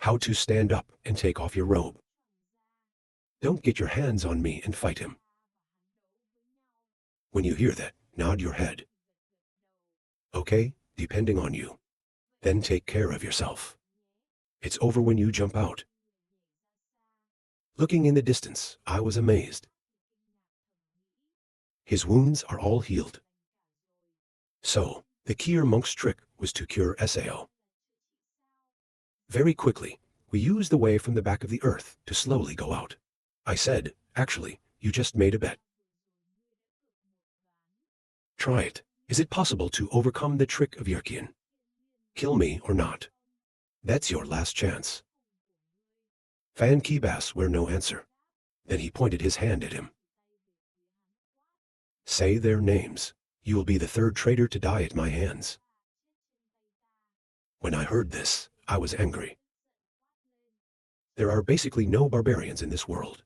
How to stand up and take off your robe. Don't get your hands on me and fight him. When you hear that, nod your head. Okay, depending on you. Then take care of yourself. It's over when you jump out. Looking in the distance, I was amazed. His wounds are all healed. So, the Kier monk's trick was to cure Sao. Very quickly, we used the way from the back of the earth to slowly go out. I said, actually, you just made a bet. Try it. Is it possible to overcome the trick of Yerkian? Kill me or not. That's your last chance. Fan Kibas were no answer. Then he pointed his hand at him. Say their names. You will be the third traitor to die at my hands. When I heard this, I was angry. There are basically no barbarians in this world.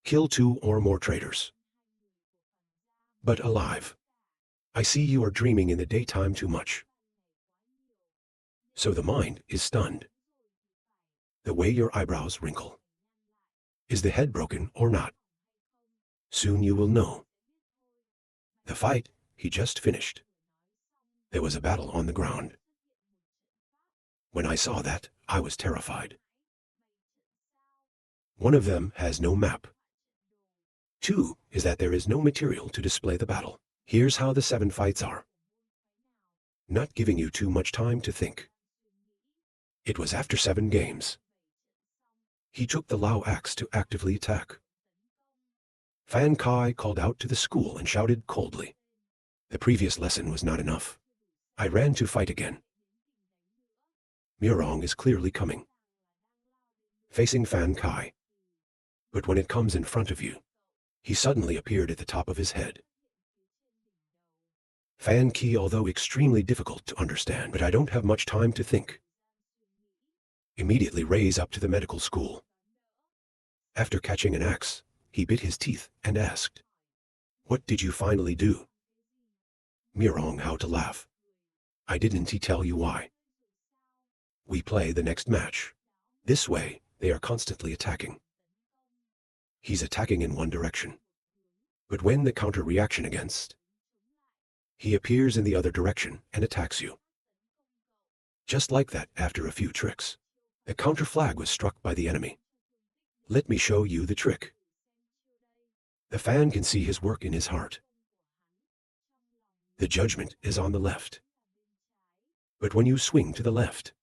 Kill 2 or more traitors. But alive. I see you are dreaming in the daytime too much. So the mind is stunned. The way your eyebrows wrinkle. Is the head broken or not? Soon you will know. The fight, he just finished. There was a battle on the ground. When I saw that, I was terrified. One of them has no map. 2 is that there is no material to display the battle. Here's how the 7 fights are. Not giving you too much time to think. It was after 7 games. He took the Lao axe to actively attack. Fan Kai called out to the school and shouted coldly. The previous lesson was not enough. I ran to fight again. Murong is clearly coming. Facing Fan Kai. But when it comes in front of you, he suddenly appeared at the top of his head. Fan Ki, although extremely difficult to understand, but I don't have much time to think. Immediately raise up to the medical school. After catching an axe, he bit his teeth and asked, "What did you finally do?" Murong how to laugh. I didn't tell you why. We play the next match. This way, they are constantly attacking. He's attacking in one direction. But when the counter reaction against, he appears in the other direction and attacks you. Just like that, after a few tricks, the counter flag was struck by the enemy. Let me show you the trick. The fan can see his work in his heart. The judgment is on the left. But when you swing to the left,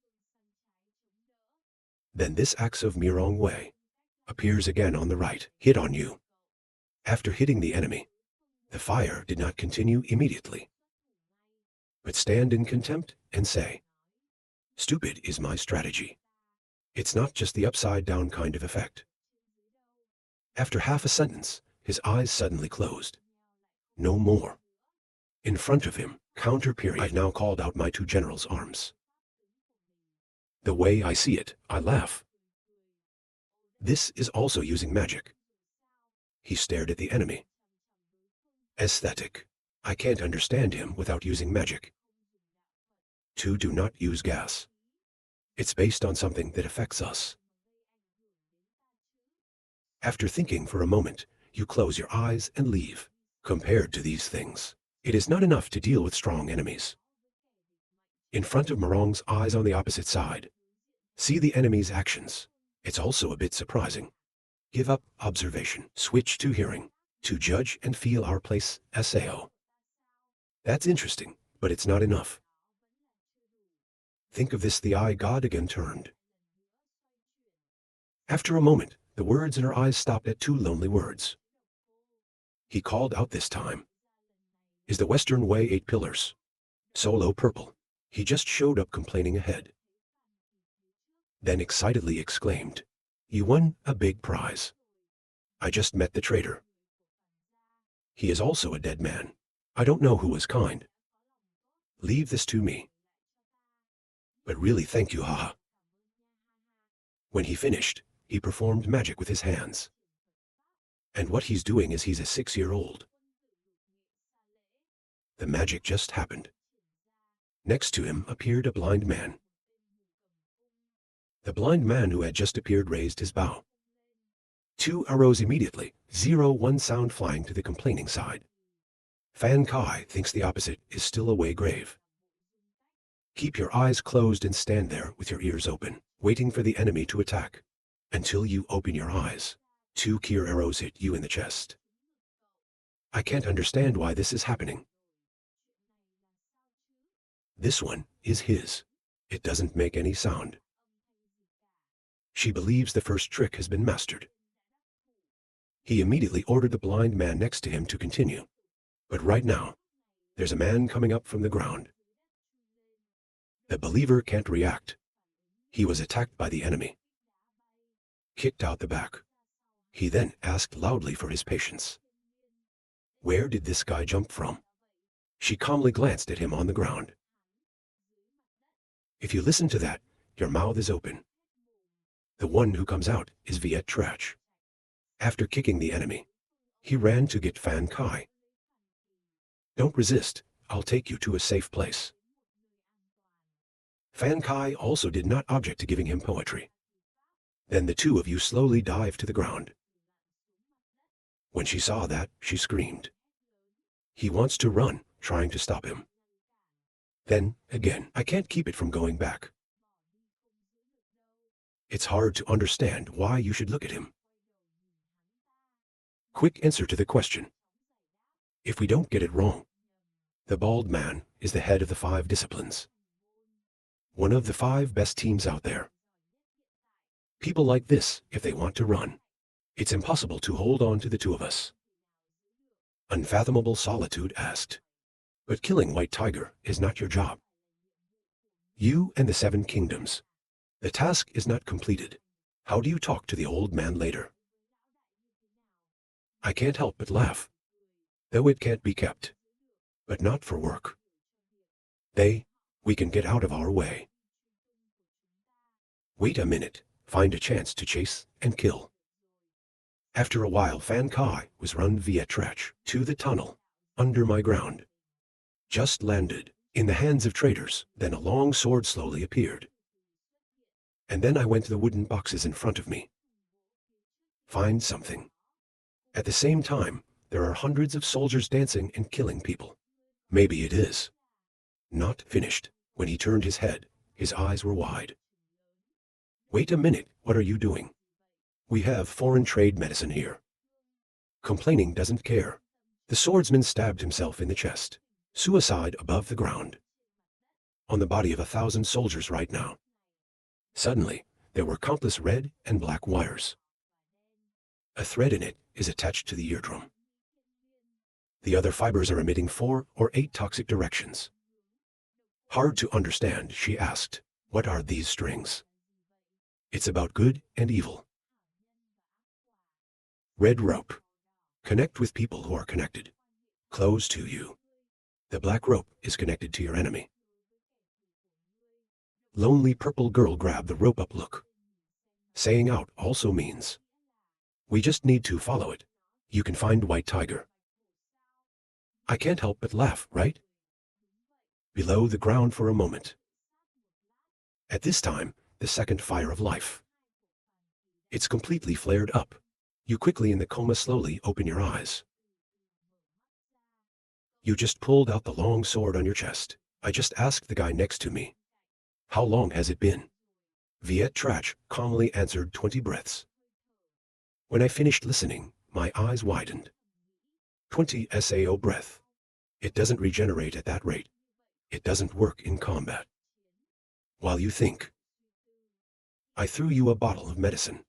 then this axe of Murong Wei appears again on the right, hit on you. After hitting the enemy, the fire did not continue immediately, but stand in contempt and say, "Stupid is my strategy. It's not just the upside-down kind of effect." After half a sentence, his eyes suddenly closed. No more. In front of him, counter period. I've now called out my 2 generals' arms. The way I see it, I laugh. This is also using magic. He stared at the enemy. Aesthetic. I can't understand him without using magic. 2 do not use gas. It's based on something that affects us. After thinking for a moment, you close your eyes and leave. Compared to these things, it is not enough to deal with strong enemies. In front of Murong's eyes on the opposite side, see the enemy's actions. It's also a bit surprising. Give up observation, switch to hearing, to judge and feel our place, Sao. That's interesting, but it's not enough. Think of this, the eye god again turned. After a moment, the words in her eyes stopped at 2 lonely words. He called out this time. Is the Western way 8 pillars? Solo purple. He just showed up complaining ahead. Then excitedly exclaimed, "You won a big prize. I just met the traitor. He is also a dead man. I don't know who was kind. Leave this to me. But really thank you, haha." When he finished, he performed magic with his hands. And what he's doing is he's a 6-year-old. The magic just happened. Next to him appeared a blind man. The blind man who had just appeared raised his bow. 2 arrows immediately, 0-1 sound flying to the complaining side. Fan Kai thinks the opposite is still a way grave. Keep your eyes closed and stand there with your ears open, waiting for the enemy to attack. Until you open your eyes, 2 clear arrows hit you in the chest. I can't understand why this is happening. This one is his. It doesn't make any sound. She believes the first trick has been mastered. He immediately ordered the blind man next to him to continue. But right now, there's a man coming up from the ground. The believer can't react. He was attacked by the enemy. Kicked out the back. He then asked loudly for his patience. Where did this guy jump from? She calmly glanced at him on the ground. If you listen to that, your mouth is open. The one who comes out is Viet Trach. After kicking the enemy, he ran to get Fan Kai. Don't resist, I'll take you to a safe place. Fan Kai also did not object to giving him poetry. Then the 2 of you slowly dived to the ground. When she saw that, she screamed. He wants to run, trying to stop him. Then, again, I can't keep it from going back. It's hard to understand why you should look at him. Quick answer to the question. If we don't get it wrong, the bald man is the head of the 5 disciplines. One of the 5 best teams out there. People like this, if they want to run, it's impossible to hold on to the 2 of us. Unfathomable Solitude asked. But killing White Tiger is not your job. You and the 7 kingdoms. The task is not completed. How do you talk to the old man later? I can't help but laugh. Though it can't be kept. But not for work. We can get out of our way. Wait a minute, find a chance to chase and kill. After a while Fan Kai was run via Trach to the tunnel, under my ground. Just landed, in the hands of traders, then a long sword slowly appeared. And then I went to the wooden boxes in front of me. Find something. At the same time, there are hundreds of soldiers dancing and killing people. Maybe it is. Not finished. When he turned his head, his eyes were wide. Wait a minute, what are you doing? We have foreign trade medicine here. Complaining doesn't care. The swordsman stabbed himself in the chest. Suicide above the ground. On the body of 1,000 soldiers right now. Suddenly, there were countless red and black wires. A thread in it is attached to the eardrum. The other fibers are emitting 4 or 8 toxic directions. Hard to understand, she asked. What are these strings? It's about good and evil. Red rope. Connect with people who are connected. Close to you. The black rope is connected to your enemy. Lonely purple girl grab the rope up look. Saying out also means. We just need to follow it. You can find White Tiger. I can't help but laugh, right? Below the ground for a moment. At this time, the second fire of life. It's completely flared up. You quickly in the coma slowly open your eyes. You just pulled out the long sword on your chest. I just asked the guy next to me. How long has it been? Viet Trach calmly answered 20 breaths. When I finished listening, my eyes widened. 20 SAO breath. It doesn't regenerate at that rate. It doesn't work in combat. While you think. I threw you a bottle of medicine.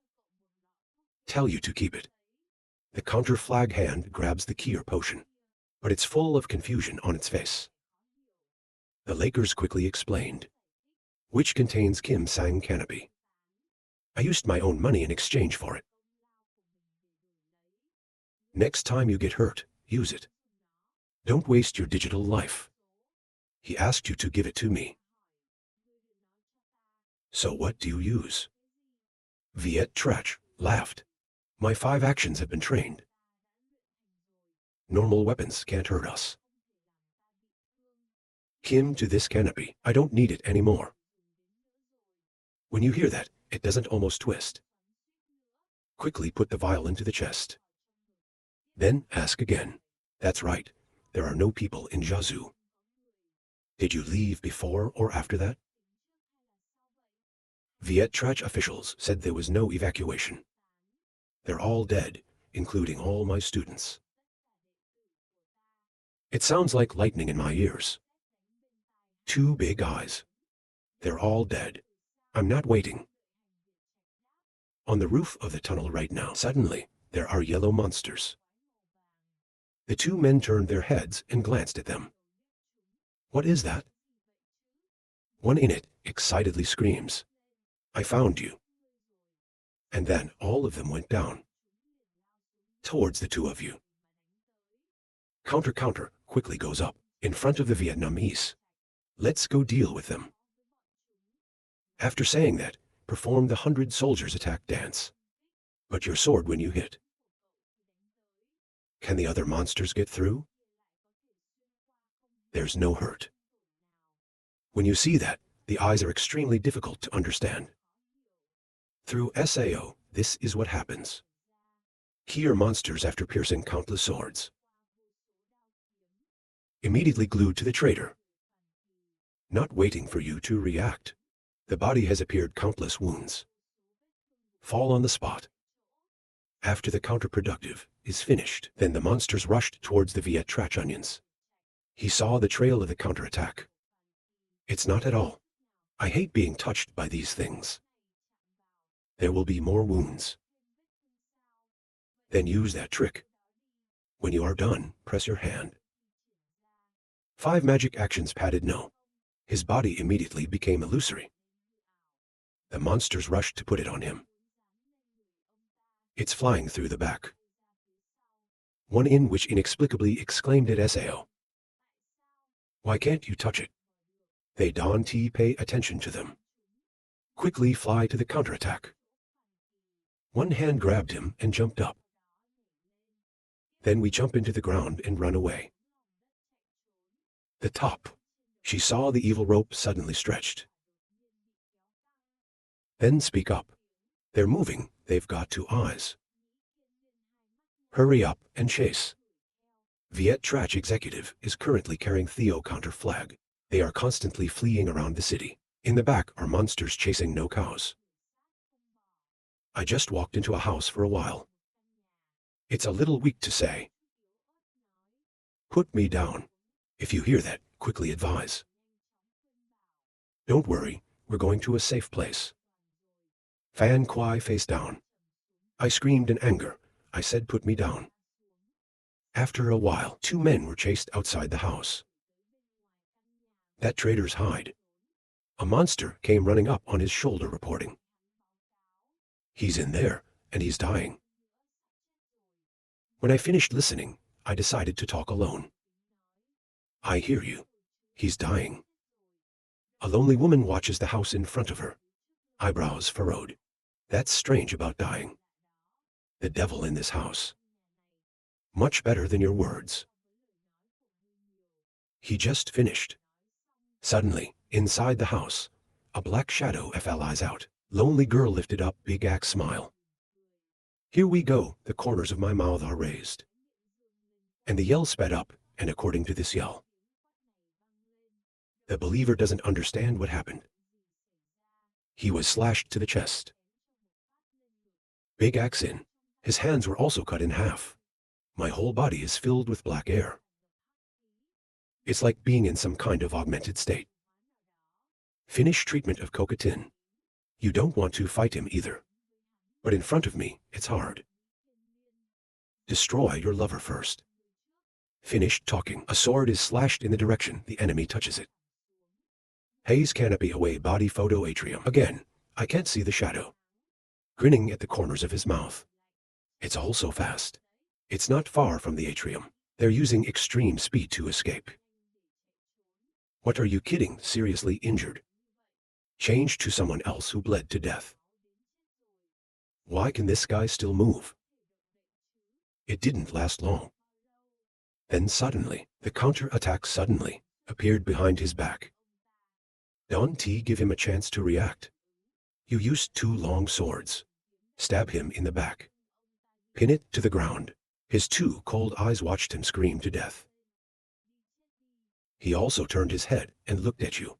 Tell you to keep it. The counter-flag hand grabs the key or potion, but it's full of confusion on its face. The Lakers quickly explained, which contains Kim Sang Canopy. I used my own money in exchange for it. Next time you get hurt, use it. Don't waste your digital life. He asked you to give it to me. So what do you use? Viet Trach laughed. My 5 actions have been trained. Normal weapons can't hurt us. Kim to this canopy. I don't need it anymore. When you hear that, It doesn't almost twist. Quickly put the vial into the chest. Then ask again. That's right. There are no people in Jiazhu. Did you leave before or after that? Viet Trach officials said there was no evacuation. They're all dead, including all my students. It sounds like lightning in my ears. Two big eyes. They're all dead. I'm not waiting. On the roof of the tunnel right now, suddenly, there are yellow monsters. The two men turned their heads and glanced at them. What is that? One in it excitedly screams, I found you. And then all of them went down. Towards the two of you. Counter quickly goes up, in front of the Vietnamese. Let's go deal with them. After saying that, perform the 100 soldiers attack dance. But your sword when you hit. Can the other monsters get through? There's no hurt. When you see that, the eyes are extremely difficult to understand. Through SAO, this is what happens. Key are monsters after piercing countless swords. Immediately glued to the traitor. Not waiting for you to react. The body has appeared countless wounds. Fall on the spot. After the counterproductive is finished, then the monsters rushed towards the Viet Trach onions. He saw the trail of the counterattack. It's not at all. I hate being touched by these things. There will be more wounds. Then use that trick. When you are done, press your hand. 5 magic actions padded no. His body immediately became illusory. The monsters rushed to put it on him. It's flying through the back. One in which inexplicably exclaimed at Sao. Why can't you touch it? They don't pay attention to them. Quickly fly to the counterattack. One hand grabbed him and jumped up. Then we jump into the ground and run away. The top. She saw the evil rope suddenly stretched. Then speak up. They're moving, they've got 2 eyes. Hurry up and chase. Viet Trach executive is currently carrying Theo counter flag. They are constantly fleeing around the city. In the back are monsters chasing no cows. I just walked into a house for a while. It's a little weak to say. Put me down. If you hear that, quickly advise. Don't worry, we're going to a safe place. Fan Kwai face down. I screamed in anger. I said put me down. After a while, 2 men were chased outside the house. That traitor's hide. A monster came running up on his shoulder reporting. He's in there, and he's dying. When I finished listening, I decided to talk alone. I hear you. He's dying. A lonely woman watches the house in front of her. Eyebrows furrowed. That's strange about dying. The devil in this house. Much better than your words. He just finished. Suddenly, inside the house, a black shadow flies out. Lonely girl lifted up big axe smile. Here we go, the corners of my mouth are raised. And the yell sped up, and according to this yell, the believer doesn't understand what happened. He was slashed to the chest. Big axe in. His hands were also cut in half. My whole body is filled with black air. It's like being in some kind of augmented state. Finish treatment of cocatin. You don't want to fight him either. But in front of me, it's hard. Destroy your lover first. Finished talking. A sword is slashed in the direction the enemy touches it. Haze canopy away body photo atrium. Again, I can't see the shadow. Grinning at the corners of his mouth. It's all so fast. It's not far from the atrium. They're using extreme speed to escape. What are you kidding? Seriously injured. Changed to someone else who bled to death. Why can this guy still move? It didn't last long. Then suddenly, the counter-attack suddenly appeared behind his back. Don't give him a chance to react. You used 2 long swords. Stab him in the back. Pin it to the ground. His 2 cold eyes watched him scream to death. He also turned his head and looked at you.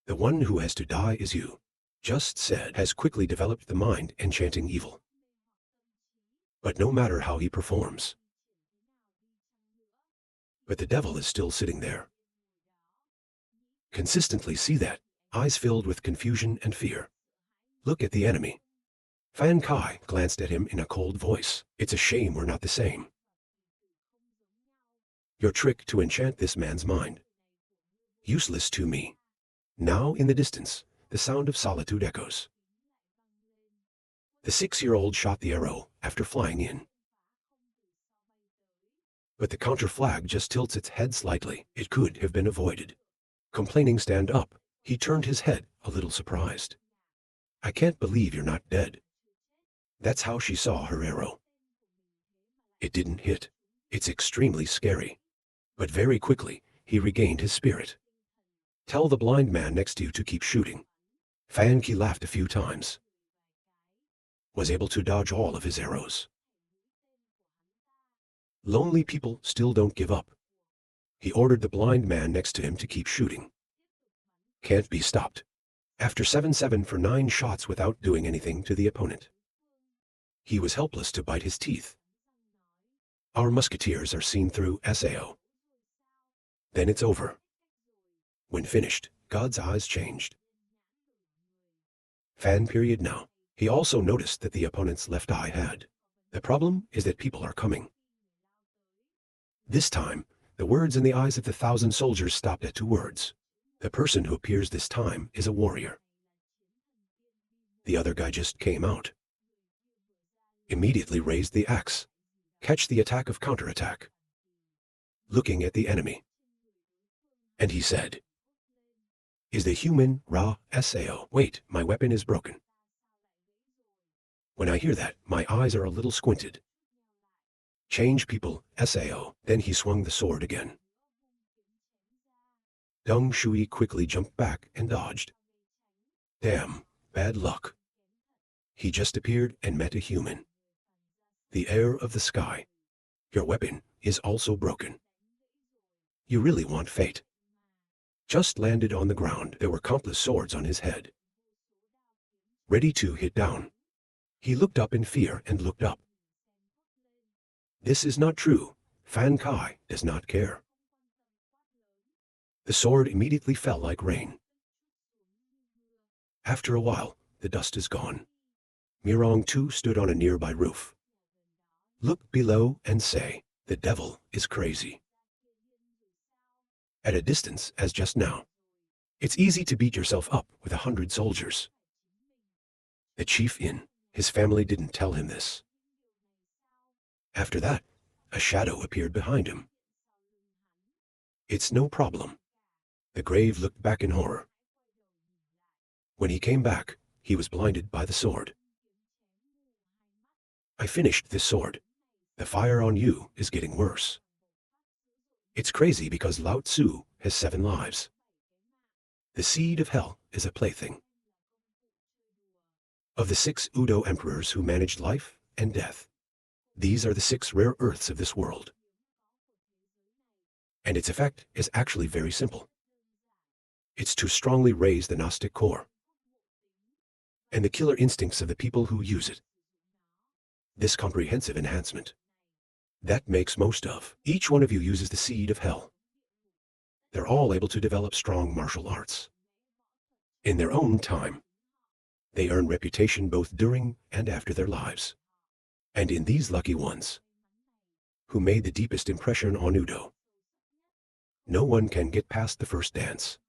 The one who has to die is you. Just said has quickly developed the mind enchanting evil. But no matter how he performs. But the devil is still sitting there. Consistently see that, eyes filled with confusion and fear. Look at the enemy. Fan Kai glanced at him in a cold voice. It's a shame we're not the same. Your trick to enchant this man's mind. Useless to me. Now in the distance, the sound of solitude echoes. The 6-year-old shot the arrow after flying in. But the counter flag just tilts its head slightly. It could have been avoided. Complaining stand up, he turned his head, a little surprised. I can't believe you're not dead. That's how she saw her arrow. It didn't hit. It's extremely scary. But very quickly, he regained his spirit. Tell the blind man next to you to keep shooting. Fan Ki laughed a few times. Was able to dodge all of his arrows. Lonely people still don't give up. He ordered the blind man next to him to keep shooting. Can't be stopped. After 7-7 for 9 shots without doing anything to the opponent. He was helpless to bite his teeth. Our musketeers are seen through SAO. Then it's over. When finished, God's eyes changed. Fan period now. He also noticed that the opponent's left eye had. The problem is that people are coming. This time, the words in the eyes of the 1,000 soldiers stopped at 2 words. The person who appears this time is a warrior. The other guy just came out. Immediately raised the axe. Catch the attack of counterattack. Looking at the enemy. And he said, is the human Ra Sao? Wait, my weapon is broken. When I hear that, my eyes are a little squinted. Change people, Sao. Then he swung the sword again. Deng Shui quickly jumped back and dodged. Damn, bad luck. He just appeared and met a human. The heir of the sky. Your weapon is also broken. You really want fate. Just landed on the ground. There were countless swords on his head. Ready to hit down. He looked up in fear and looked up. This is not true. Fan Kai does not care. The sword immediately fell like rain. After a while, the dust is gone. Mirong too stood on a nearby roof. Look below and say, the devil is crazy. At a distance, as just now. It's easy to beat yourself up with 100 soldiers. The chief his family didn't tell him this. After that, a shadow appeared behind him. It's no problem. The grave looked back in horror. When he came back, he was blinded by the sword. I finished this sword. The fire on you is getting worse. It's crazy because Lao Tzu has 7 lives. The seed of hell is a plaything. Of the 6 Udo emperors who managed life and death, these are the 6 rare earths of this world. And its effect is actually very simple. It's to strongly raise the Gnostic core and the killer instincts of the people who use it. This comprehensive enhancement. That makes most of. Each one of you uses the seed of hell. They're all able to develop strong martial arts. In their own time. They earn reputation both during and after their lives. And in these lucky ones, who made the deepest impression on Udo, no one can get past the first dance.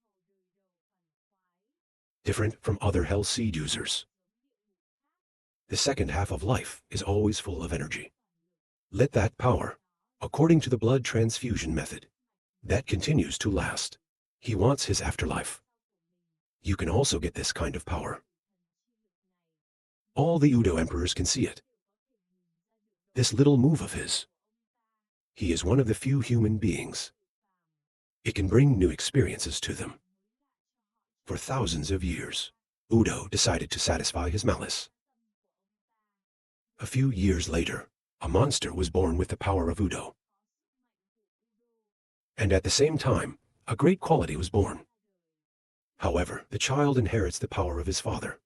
Different from other hell seed users. The second half of life is always full of energy. Let that power, according to the blood transfusion method, that continues to last. He wants his afterlife. You can also get this kind of power. All the Udo emperors can see it. This little move of his. He is one of the few human beings. It can bring new experiences to them. For thousands of years. Udo decided to satisfy his malice. A few years later, a monster was born with the power of Udo. And at the same time, a great quality was born. However, the child inherits the power of his father.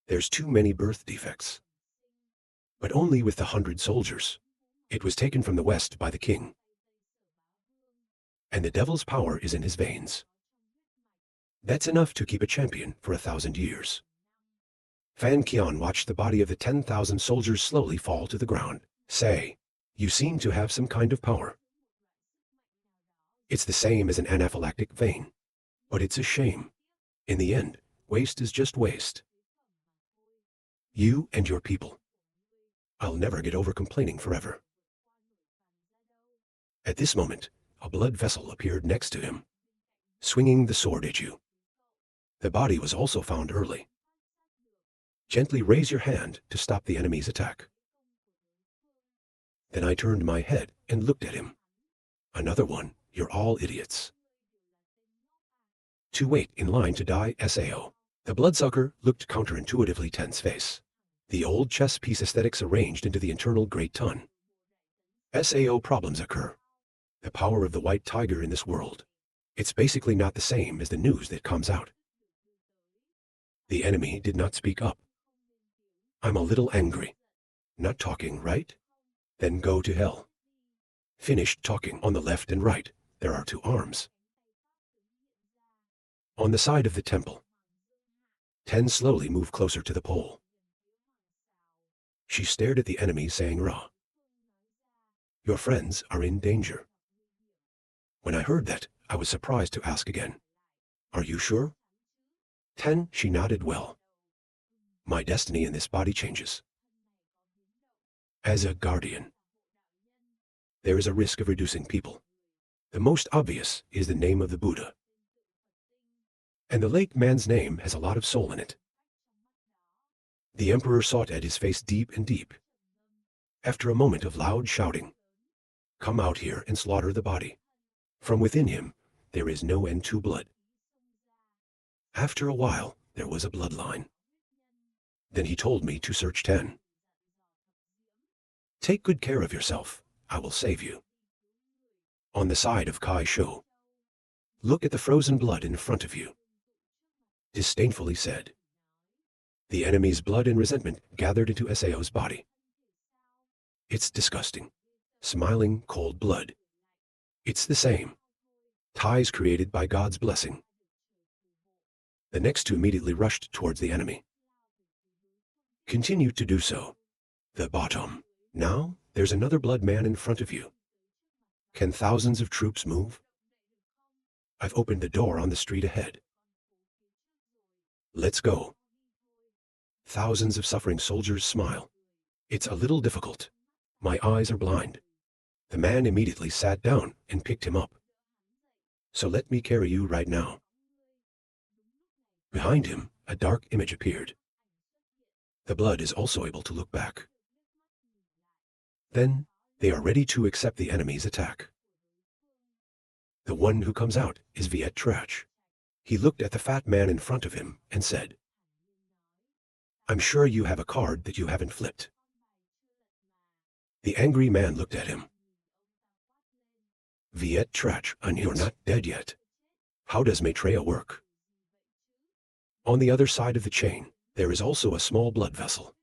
There's too many birth defects. But only with the 100 soldiers. It was taken from the west by the king. And the devil's power is in his veins. That's enough to keep a champion for 1,000 years. Fan Qian watched the body of the 10,000 soldiers slowly fall to the ground. Say, you seem to have some kind of power. It's the same as an anaphylactic vein. But it's a shame. In the end, waste is just waste. You and your people. I'll never get over complaining forever. At this moment, a blood vessel appeared next to him, swinging the sword at you. The body was also found early. Gently raise your hand to stop the enemy's attack. Then I turned my head and looked at him. Another one, you're all idiots. To wait in line to die SAO. The bloodsucker looked counterintuitively tense face. The old chess piece aesthetics arranged into the internal great ton. SAO problems occur. The power of the white tiger in this world. It's basically not the same as the news that comes out. The enemy did not speak up. I'm a little angry. Not talking, right? Then go to hell. Finished talking. On the left and right, there are 2 arms. On the side of the temple. 10 slowly move closer to the pole. She stared at the enemy saying, Ra. Your friends are in danger. When I heard that, I was surprised to ask again. Are you sure? 10, she nodded well. My destiny in this body changes. As a guardian, there is a risk of reducing people. The most obvious is the name of the Buddha. And the late man's name has a lot of soul in it. The emperor sought at his face deep and deep. After a moment of loud shouting, come out here and slaughter the body. From within him, there is no end to blood. After a while, there was a bloodline. Then he told me to search 10. Take good care of yourself. I will save you. On the side of Kai Shou, look at the frozen blood in front of you. Disdainfully said. The enemy's blood and resentment gathered into Sao's body. It's disgusting. Smiling, cold blood. It's the same. Ties created by God's blessing. The next 2 immediately rushed towards the enemy. Continue to do so. The bottom. Now, there's another blood man in front of you. Can thousands of troops move? I've opened the door on the street ahead. Let's go. Thousands of suffering soldiers smile. It's a little difficult. My eyes are blind. The man immediately sat down and picked him up. So let me carry you right now. Behind him, a dark image appeared. The blood is also able to look back. Then, they are ready to accept the enemy's attack. The one who comes out is Viet Trach. He looked at the fat man in front of him and said, I'm sure you have a card that you haven't flipped. The angry man looked at him. Viet Trach, and you're not dead yet. How does Maitreya work? On the other side of the chain, there is also a small blood vessel.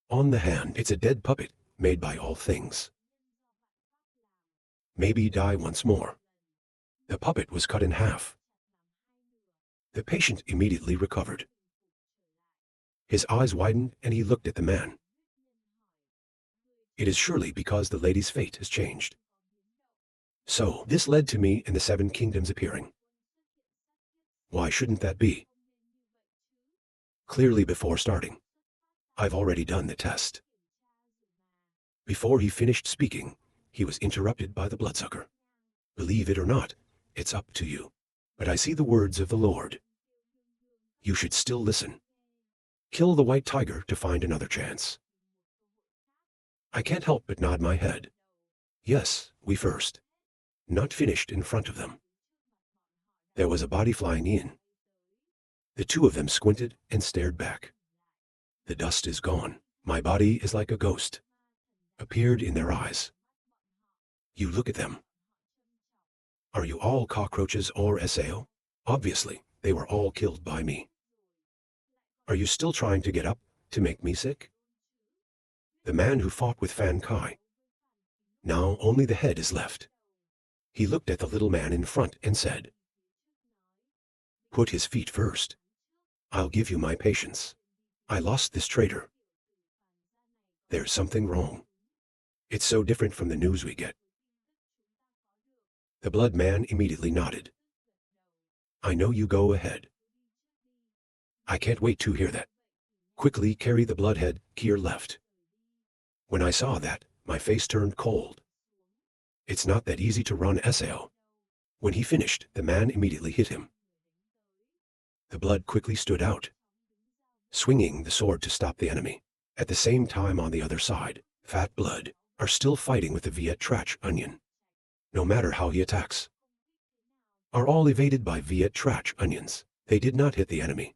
On the hand, it's a dead puppet made by all things. Maybe die once more. The puppet was cut in half. The patient immediately recovered. His eyes widened and he looked at the man. It is surely because the lady's fate has changed. So, this led to me and the 7 kingdoms appearing. Why shouldn't that be? Clearly before starting, I've already done the test. Before he finished speaking, he was interrupted by the bloodsucker. Believe it or not, it's up to you. But I see the words of the Lord. You should still listen. Kill the white tiger to find another chance. I can't help but nod my head. Yes, we first. Not finished in front of them. There was a body flying in. The two of them squinted and stared back. The dust is gone. My body is like a ghost. Appeared in their eyes. You look at them. Are you all cockroaches or SAO? Obviously, they were all killed by me. Are you still trying to get up to make me sick? The man who fought with Fan Kai. Now only the head is left. He looked at the little man in front and said, "Put his feet first. I'll give you my patience. I lost this traitor. There's something wrong. It's so different from the news we get." The blood man immediately nodded. "I know, you go ahead." "I can't wait to hear that. Quickly carry the bloodhead," Kier left. When I saw that, my face turned cold. It's not that easy to run SAO. When he finished, the man immediately hit him. The blood quickly stood out, swinging the sword to stop the enemy. At the same time on the other side, Fat Blood are still fighting with the Viet Trach Onion. No matter how he attacks, are all evaded by Viet Trach Onions. They did not hit the enemy.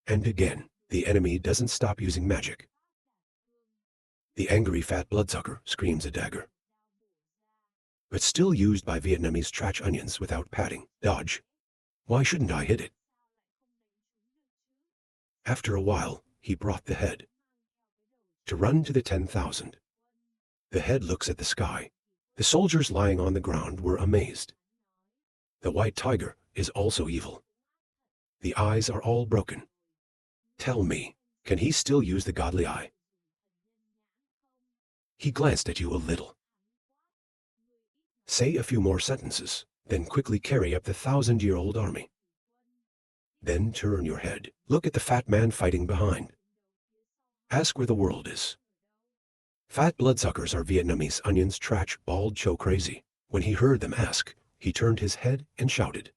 And again, the enemy doesn't stop using magic. The angry Fat Bloodsucker screams a dagger, but still used by Vietnamese Trach Onions without padding. Dodge. Why shouldn't I hit it? After a while, he brought the head to run to the 10,000. The head looks at the sky. The soldiers lying on the ground were amazed. The white tiger is also evil. The eyes are all broken. Tell me, can he still use the godly eye? He glanced at you a little. Say a few more sentences, then quickly carry up the 1,000-year-old army. Then turn your head. Look at the fat man fighting behind. Ask where the world is. Fat bloodsuckers are Vietnamese onions trach bald cho crazy. When he heard them ask, he turned his head and shouted.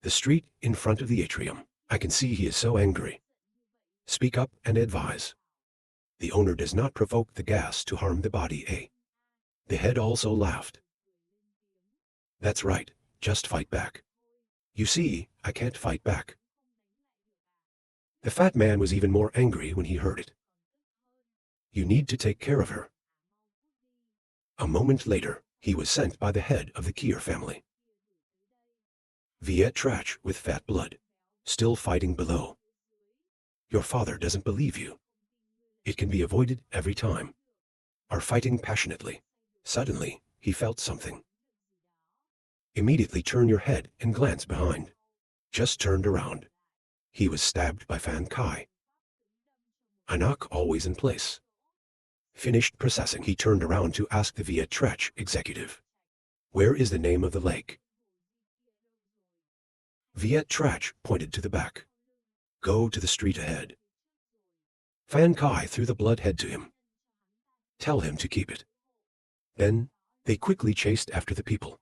The street in front of the atrium. I can see he is so angry. Speak up and advise. The owner does not provoke the gas to harm the body, eh? The head also laughed. That's right, just fight back. You see, I can't fight back. The fat man was even more angry when he heard it. You need to take care of her. A moment later, he was sent by the head of the Kier family. Viet Trach with Fat Blood, still fighting below. Your father doesn't believe you. It can be avoided every time. Are fighting passionately. Suddenly, he felt something. Immediately turn your head and glance behind. Just turned around. He was stabbed by Fan Kai. A knock always in place. Finished processing, he turned around to ask the Viet Trach executive. Where is the name of the lake? Viet Trach pointed to the back. Go to the street ahead. Fan Kai threw the bloodhead to him. Tell him to keep it. Then, they quickly chased after the people.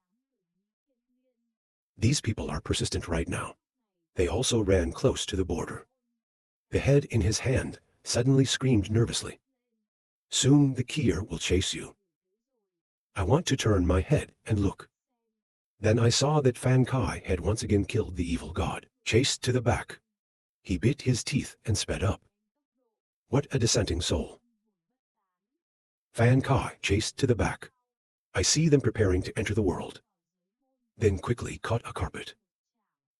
These people are persistent right now. They also ran close to the border. The head in his hand suddenly screamed nervously. Soon the Kier will chase you. I want to turn my head and look. Then I saw that Fan Kai had once again killed the evil god, chased to the back. He bit his teeth and sped up. What a dissenting soul. Fan Kai chased to the back. I see them preparing to enter the world. Then quickly cut a carpet.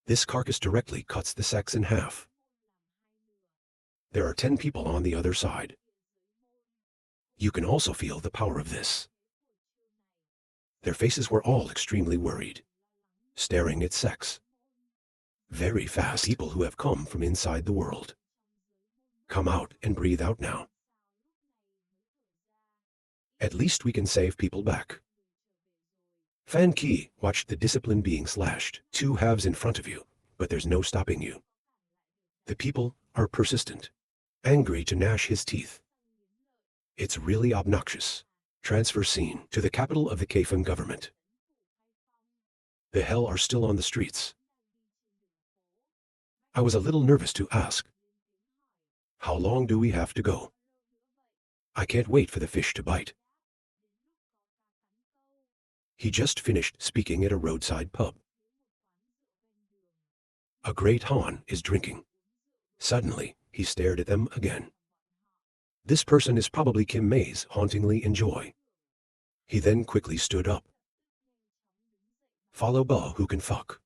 This carcass directly cuts the sex in half. There are 10 people on the other side. You can also feel the power of this. Their faces were all extremely worried, staring at sex. Very fast people who have come from inside the world. Come out and breathe out now. At least we can save people back. Fan Ki watched the discipline being slashed, 2 halves in front of you, but there's no stopping you. The people are persistent, angry to gnash his teeth. It's really obnoxious. Transfer scene to the capital of the Kafan government. The hell are still on the streets. I was a little nervous to ask. How long do we have to go? I can't wait for the fish to bite. He just finished speaking at a roadside pub. A great Han is drinking. Suddenly, he stared at them again. This person is probably Kim May's hauntingly in joy. He then quickly stood up. Follow Ba who can fuck.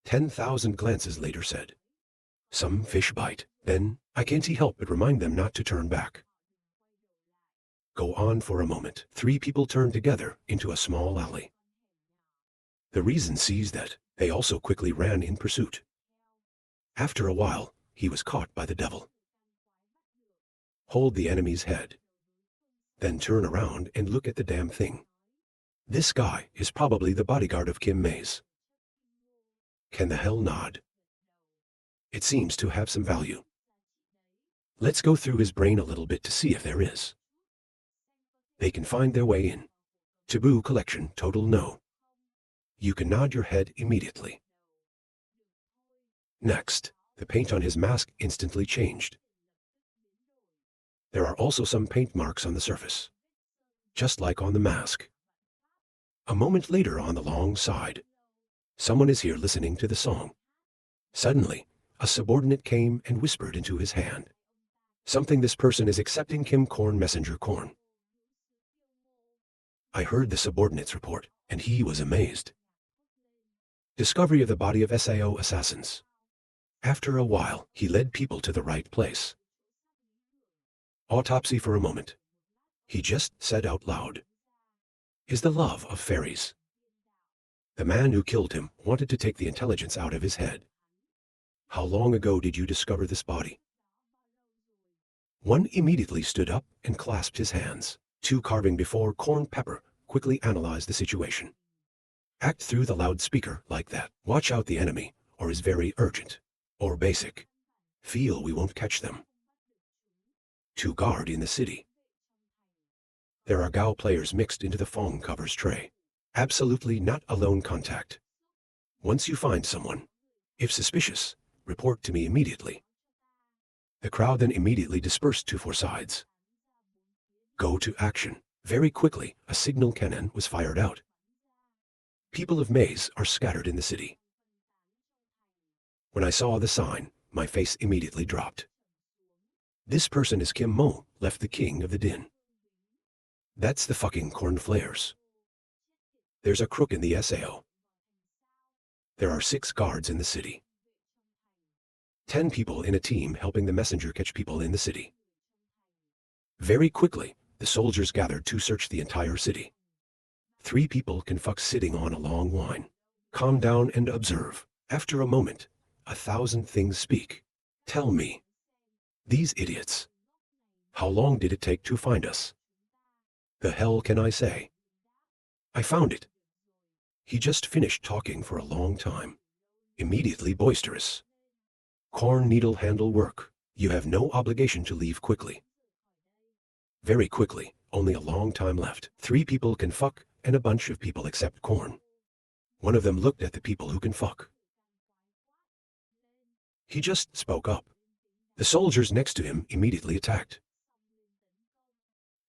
10,000 glances later said. Some fish bite. Then, I can't help but remind them not to turn back. Go on for a moment. 3 people turned together into a small alley. The reason sees that, they also quickly ran in pursuit. After a while, he was caught by the devil. Hold the enemy's head. Then turn around and look at the damn thing. This guy is probably the bodyguard of Kim May's. Can the hell nod? It seems to have some value. Let's go through his brain a little bit to see if there is. They can find their way in. Taboo collection, total no. You can nod your head immediately. Next, the paint on his mask instantly changed. There are also some paint marks on the surface, just like on the mask. A moment later on the long side, someone is here listening to the song. Suddenly, a subordinate came and whispered into his hand. Something this person is accepting Kim Korn Messenger Korn. I heard the subordinate's report, and he was amazed. Discovery of the body of SAO assassins. After a while, he led people to the right place. Autopsy for a moment. He just said out loud. Is the love of fairies. The man who killed him wanted to take the intelligence out of his head. How long ago did you discover this body? One immediately stood up and clasped his hands. 2 carving before Corn Pepper quickly analyzed the situation. Act through the loudspeaker like that. Watch out the enemy, or is very urgent. Or basic. Feel we won't catch them. 2 guard in the city. There are Gao players mixed into the phone covers tray. Absolutely not alone contact. Once you find someone, if suspicious, report to me immediately. The crowd then immediately dispersed to 4 sides. Go to action. Very quickly, a signal cannon was fired out. People of Maze are scattered in the city. When I saw the sign, my face immediately dropped. This person is Kim Mo, left the king of the din. That's the fucking corn flares. There's a crook in the SAO. There are 6 guards in the city. 10 people in a team helping the messenger catch people in the city. Very quickly, the soldiers gathered to search the entire city. 3 people can fuck sitting on a long line. Calm down and observe. After a moment, 1,000 things speak. Tell me. These idiots. How long did it take to find us? The hell can I say? I found it. He just finished talking for a long time. Immediately boisterous. Corn needle handle work. You have no obligation to leave quickly. Very quickly, only a long time left. 3 people can fuck, and a bunch of people accept corn. One of them looked at the people who can fuck. He just spoke up. The soldiers next to him immediately attacked.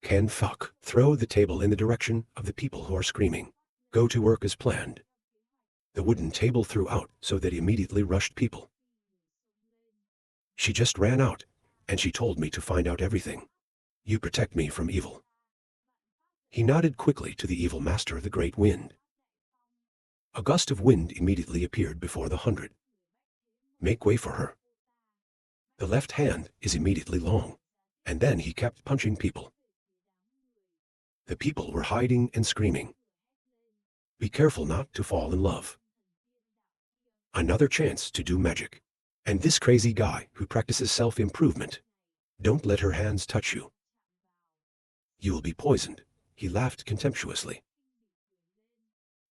Can fuck. Throw the table in the direction of the people who are screaming. Go to work as planned. The wooden table threw out so that he immediately rushed people. She just ran out, and she told me to find out everything. You protect me from evil. He nodded quickly to the evil master of the great wind. A gust of wind immediately appeared before the 100. Make way for her. The left hand is immediately long, and then he kept punching people. The people were hiding and screaming. Be careful not to fall in love. Another chance to do magic. And this crazy guy who practices self-improvement. Don't let her hands touch you. You will be poisoned. He laughed contemptuously.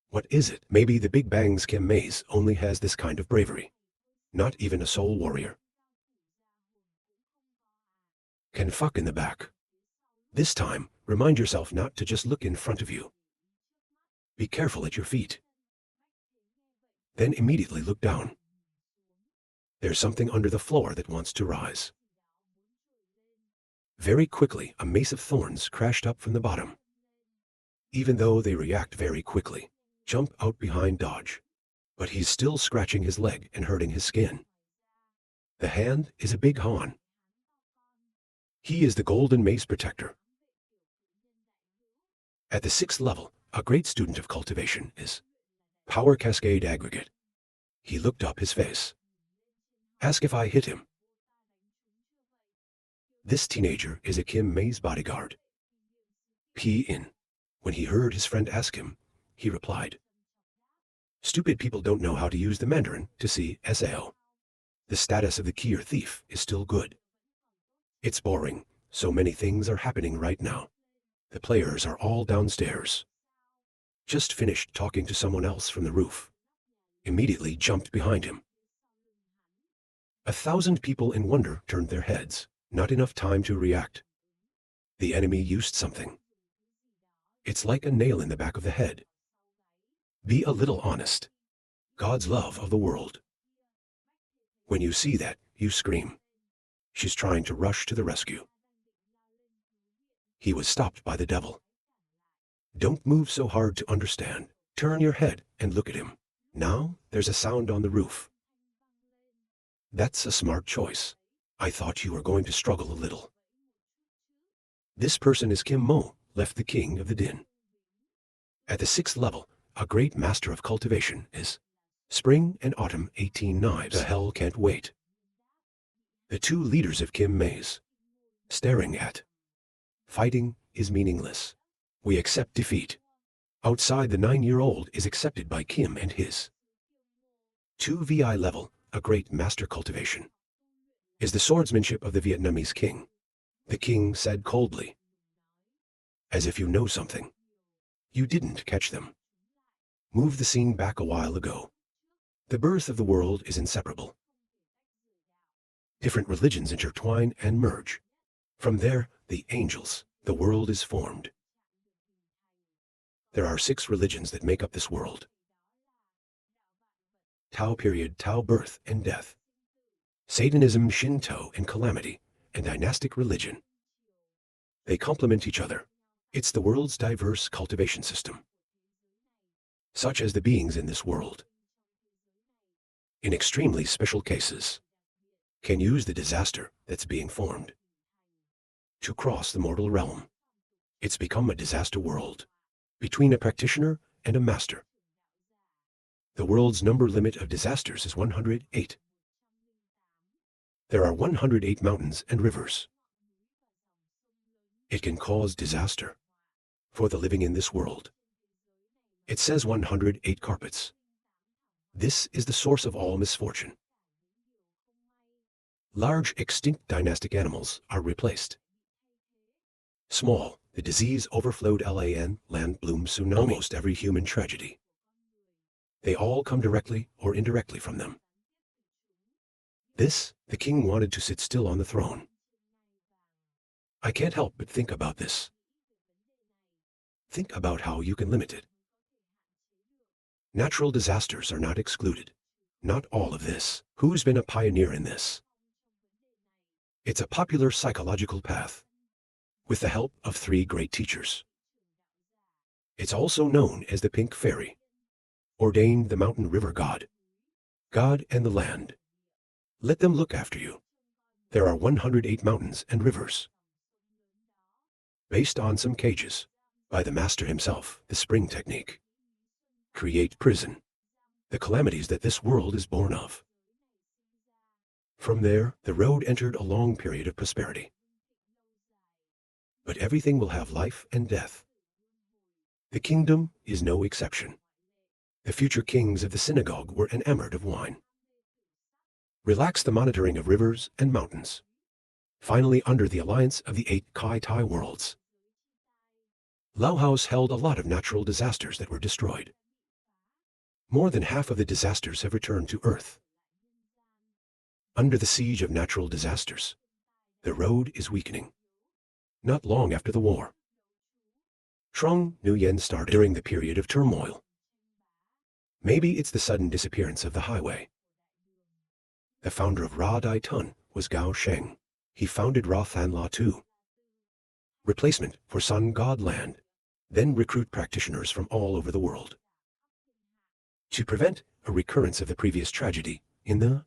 What is it? Maybe the Big Bang's Kim Maze only has this kind of bravery. Not even a soul warrior. Can fuck in the back. This time, remind yourself not to just look in front of you. Be careful at your feet. Then immediately look down. There's something under the floor that wants to rise. Very quickly, a mace of thorns crashed up from the bottom. Even though they react very quickly, jump out behind dodge. but he's still scratching his leg and hurting his skin. The hand is a big Han. He is the golden mace protector. At the 6th level, a great student of cultivation is Power Cascade Aggregate. He looked up his face. Ask if I hit him. This teenager is a Kim May's bodyguard. P.in. When he heard his friend ask him, he replied, "Stupid people don't know how to use the Mandarin to see SAO. The status of the key or thief is still good. It's boring, so many things are happening right now. The players are all downstairs. Just finished talking to someone else from the roof. Immediately jumped behind him." 1,000 people in wonder turned their heads. Not enough time to react. The enemy used something. It's like a nail in the back of the head. Be a little honest. God's love of the world. When you see that, you scream. She's trying to rush to the rescue. He was stopped by the devil. Don't move so hard to understand. Turn your head and look at him. Now there's a sound on the roof. That's a smart choice. I thought you were going to struggle a little. This person is Kim Mo, left the king of the din. At the 6th level, a great master of cultivation is Spring and Autumn 18 Knives. The hell can't wait. The 2 leaders of Kim May's staring at. Fighting is meaningless. We accept defeat. Outside, the 9-year-old is accepted by Kim and his 2 VI level, a great master cultivation is the swordsmanship of the Vietnamese king. The king said coldly, as if you know something. You didn't catch them. Move the scene back a while ago. The birth of the world is inseparable. Different religions intertwine and merge. From there, the angels, the world is formed. There are 6 religions that make up this world. Tao period, Tao birth and death. Satanism, Shinto, and calamity, and dynastic religion. They complement each other. It's the world's diverse cultivation system. Such as the beings in this world, in extremely special cases, can use the disaster that's being formed to cross the mortal realm. It's become a disaster world between a practitioner and a master. The world's number limit of disasters is 108. There are 108 mountains and rivers. It can cause disaster for the living in this world. It says 108 carpets. This is the source of all misfortune. Large extinct dynastic animals are replaced. Small, the disease overflowed land bloom tsunami. Almost every human tragedy. They all come directly or indirectly from them. This, the king wanted to sit still on the throne. I can't help but think about this. Think about how you can limit it. Natural disasters are not excluded. Not all of this. Who's been a pioneer in this? It's a popular psychological path, with the help of 3 great teachers. It's also known as the Pink Fairy, ordained the mountain river god, God and the land. Let them look after you. There are 108 mountains and rivers, based on some cages, by the master himself, the spring technique. Create prison, the calamities that this world is born of. From there, the road entered a long period of prosperity. But everything will have life and death. The kingdom is no exception. The future kings of the synagogue were enamored of wine. Relax the monitoring of rivers and mountains. Finally, under the alliance of the 8 Kai Tai worlds, Lao House held a lot of natural disasters that were destroyed. More than half of the disasters have returned to Earth. Under the siege of natural disasters, the road is weakening. Not long after the war, Trung Nguyen started during the period of turmoil. Maybe it's the sudden disappearance of the highway. The founder of Ra Dai Tun was Gao Sheng. He founded Ra Than La Tu. Replacement for Sun God Land. Then recruit practitioners from all over the world. to prevent a recurrence of the previous tragedy. In the